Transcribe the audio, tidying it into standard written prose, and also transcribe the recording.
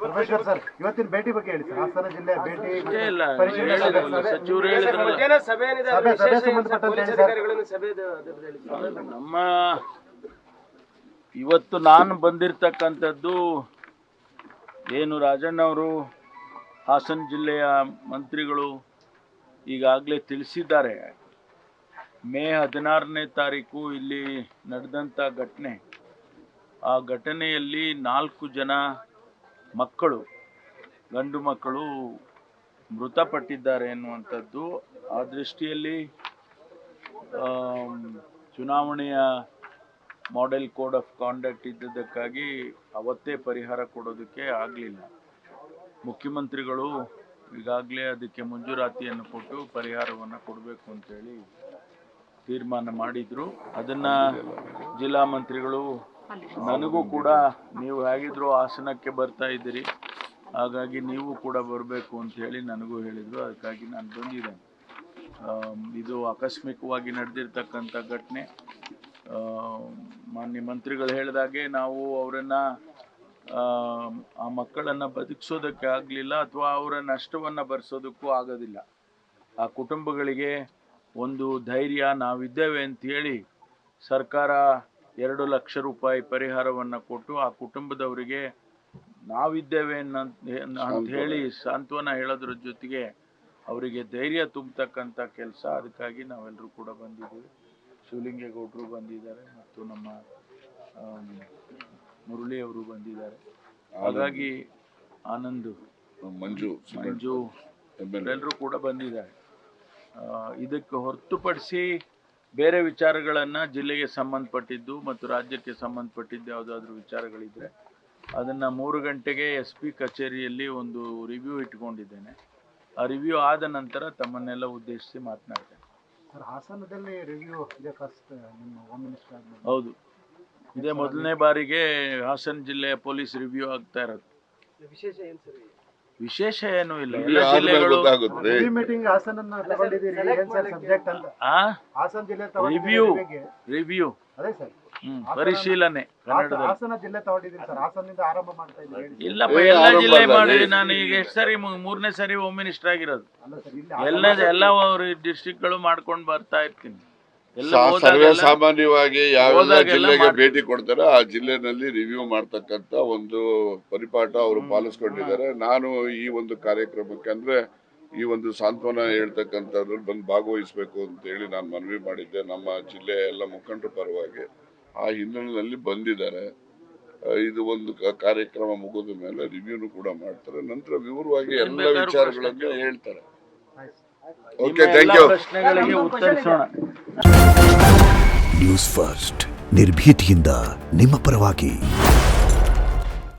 Parameshwar sir, ಇವತ್ತಿನ ಭೇಟಿ ಬಗ್ಗೆ ಹೇಳಿ ಸರ್. ಹಾಸನ ಜಿಲ್ಲೆ ಭೇಟಿ ನಮ್ಮ ಇವತ್ತು ನಾನು ಬಂದಿರತಕ್ಕಂಥದ್ದು ಏನು ರಾಜಣ್ಣವರು ಹಾಸನ ಜಿಲ್ಲೆಯ ಮಂತ್ರಿಗಳು ಈಗಾಗಲೇ ತಿಳಿಸಿದ್ದಾರೆ. ಮೇ 16ನೇ ತಾರೀಕು ಇಲ್ಲಿ ನಡೆದಂಥ ಘಟನೆ, ಆ ಘಟನೆಯಲ್ಲಿ 4 ಜನ ಮಕ್ಕಳು, ಗಂಡು ಮಕ್ಕಳು ಮೃತಪಟ್ಟಿದ್ದಾರೆ ಎನ್ನುವಂಥದ್ದು. ಆ ದೃಷ್ಟಿಯಲ್ಲಿ ಚುನಾವಣೆಯ ಮಾಡೆಲ್ ಕೋಡ್ ಆಫ್ ಕಾಂಡಕ್ಟ್ ಇದ್ದದ್ದಕ್ಕಾಗಿ ಅವತ್ತೇ ಪರಿಹಾರ ಕೊಡೋದಕ್ಕೆ ಆಗಲಿಲ್ಲ. ಮುಖ್ಯಮಂತ್ರಿಗಳು ಈಗಾಗಲೇ ಅದಕ್ಕೆ ಮಂಜೂರಾತಿಯನ್ನು ಕೊಟ್ಟು ಪರಿಹಾರವನ್ನು ಕೊಡಬೇಕು ಅಂತೇಳಿ ತೀರ್ಮಾನ ಮಾಡಿದರು. ಅದನ್ನು ಜಿಲ್ಲಾ ಮಂತ್ರಿಗಳು ನನಗೂ ಕೂಡ ನೀವು ಹೇಗಿದ್ರು ಹಾಸನಕ್ಕೆ ಬರ್ತಾ ಇದ್ದೀರಿ, ಹಾಗಾಗಿ ನೀವು ಕೂಡ ಬರಬೇಕು ಅಂತ ಹೇಳಿ ನನಗೂ ಹೇಳಿದರು. ಅದಕ್ಕಾಗಿ ನಾನು ಬಂದಿದ್ದೇನೆ. ಇದು ಆಕಸ್ಮಿಕವಾಗಿ ನಡೆದಿರ್ತಕ್ಕಂಥ ಘಟನೆ. ಮಾನ್ಯ ಮಂತ್ರಿಗಳು ಹೇಳಿದಾಗೆ ನಾವು ಅವರನ್ನು ಆ ಮಕ್ಕಳನ್ನು ಬದುಕಿಸೋದಕ್ಕೆ ಆಗಲಿಲ್ಲ ಅಥವಾ ಅವರ ನಷ್ಟವನ್ನು ಭರಿಸೋದಕ್ಕೂ ಆಗೋದಿಲ್ಲ. ಆ ಕುಟುಂಬಗಳಿಗೆ ಒಂದು ಧೈರ್ಯ, ನಾವಿದ್ದೇವೆ ಅಂಥೇಳಿ ಸರ್ಕಾರ 2 ಲಕ್ಷ ರೂಪಾಯಿ ಪರಿಹಾರವನ್ನು ಕೊಟ್ಟು ಆ ಕುಟುಂಬದವರಿಗೆ ನಾವಿದ್ದೇವೆ ಅಂತ ಹೇಳಿ ಸಾಂತ್ವನ ಹೇಳೋದ್ರ ಜೊತೆಗೆ ಅವರಿಗೆ ಧೈರ್ಯ ತುಂಬತಕ್ಕಂಥ ಕೆಲಸ. ಅದಕ್ಕಾಗಿ ನಾವೆಲ್ಲರೂ ಕೂಡ ಬಂದಿದ್ದೀವಿ. ಶಿವಲಿಂಗೇಗೌಡರು ಬಂದಿದ್ದಾರೆ ಮತ್ತು ನಮ್ಮ ಮುರಳಿ ಅವರು ಬಂದಿದ್ದಾರೆ. ಹಾಗಾಗಿ ಆನಂದ್, ಮಂಜು ಎಲ್ಲರೂ ಕೂಡ ಬಂದಿದ್ದಾರೆ. ಇದಕ್ಕೆ ಹೊರತುಪಡಿಸಿ ಬೇರೆ ವಿಚಾರಗಳನ್ನು ಜಿಲ್ಲೆಗೆ ಸಂಬಂಧಪಟ್ಟಿದ್ದು ಮತ್ತು ರಾಜ್ಯಕ್ಕೆ ಸಂಬಂಧಪಟ್ಟಿದ್ದು ಯಾವುದಾದ್ರೂ ವಿಚಾರಗಳಿದ್ದರೆ ಅದನ್ನು 3 ಗಂಟೆಗೆ SP ಕಚೇರಿಯಲ್ಲಿ ಒಂದು ರಿವ್ಯೂ ಇಟ್ಕೊಂಡಿದ್ದೇನೆ. ಆ ರಿವ್ಯೂ ಆದ ನಂತರ ತಮ್ಮನ್ನೆಲ್ಲ ಉದ್ದೇಶಿಸಿ ಮಾತನಾಡ್ತೇನೆ. ಸರ್, ಹಾಸನದಲ್ಲಿ ರಿವ್ಯೂ ಇದೆ ಫಸ್ಟ್ ನಿಮ್ಮ ಹೋಮ್ ಮಿನಿಸ್ಟರ್? ಹೌದು, ಇದೇ ಮೊದಲನೇ ಬಾರಿಗೆ ಹಾಸನ ಜಿಲ್ಲೆಯ ಪೊಲೀಸ್ ರಿವ್ಯೂ ಆಗ್ತಾ ಇರೋದು. ವಿಶೇಷ ಏನೂ ಇಲ್ಲ. ಎಲ್ಲ ಜಿಲ್ಲೆಗಳು ರಿವ್ಯೂ ಪರಿಶೀಲನೆ ಇಲ್ಲಪ್ಪ, ಎಲ್ಲ ಜಿಲ್ಲೆ ಮಾಡಿದ್ವಿ. ನಾನು ಈಗ ಎಷ್ಟು ಸರಿ 3ನೇ ಸರಿ ಹೋಮ್ ಮಿನಿಸ್ಟರ್ ಆಗಿರೋದು. ಎಲ್ಲ ಡಿಸ್ಟ್ರಿಕ್ಟ್ಗಳು ಮಾಡ್ಕೊಂಡು ಬರ್ತಾ ಇರ್ತೀನಿ. ಸರ್ವೇ ಸಾಮಾನ್ಯವಾಗಿ ಯಾವೆಲ್ಲ ಜಿಲ್ಲೆಗೆ ಭೇಟಿ ಕೊಡ್ತಾರೆ ಆ ಜಿಲ್ಲೆನಲ್ಲಿ ರಿವ್ಯೂ ಮಾಡ್ತಕ್ಕಂಥ ಒಂದು ಪರಿಪಾಠ ಅವರು ಪಾಲಿಸ್ಕೊಂಡಿದ್ದಾರೆ. ನಾನು ಈ ಒಂದು ಕಾರ್ಯಕ್ರಮಕ್ಕೆ ಅಂದ್ರೆ ಈ ಒಂದು ಸಾಂತ್ವನ ಹೇಳ್ತಕ್ಕಂಥದ್ರಲ್ಲಿ ಬಂದು ಭಾಗವಹಿಸಬೇಕು ಅಂತ ಹೇಳಿ ನಾನು ಮನವಿ ಮಾಡಿದ್ದೆ ನಮ್ಮ ಜಿಲ್ಲೆಯ ಎಲ್ಲ ಮುಖಂಡರ ಪರವಾಗಿ. ಆ ಹಿನ್ನೆಲೆಯಲ್ಲಿ ಬಂದಿದ್ದಾರೆ. ಇದು ಒಂದು ಕಾರ್ಯಕ್ರಮ ಮುಗಿದ ಮೇಲೆ ರಿವ್ಯೂನು ಕೂಡ ಮಾಡ್ತಾರೆ. ನಂತರ ವಿವರವಾಗಿ ಎಲ್ಲ ವಿಚಾರಗಳನ್ನು ಹೇಳ್ತಾರೆ. Okay, thank you. News first, ನಿರ್ಭೀತಿಯಿಂದ ನಿಮ್ಮ ಪರವಾಗಿ.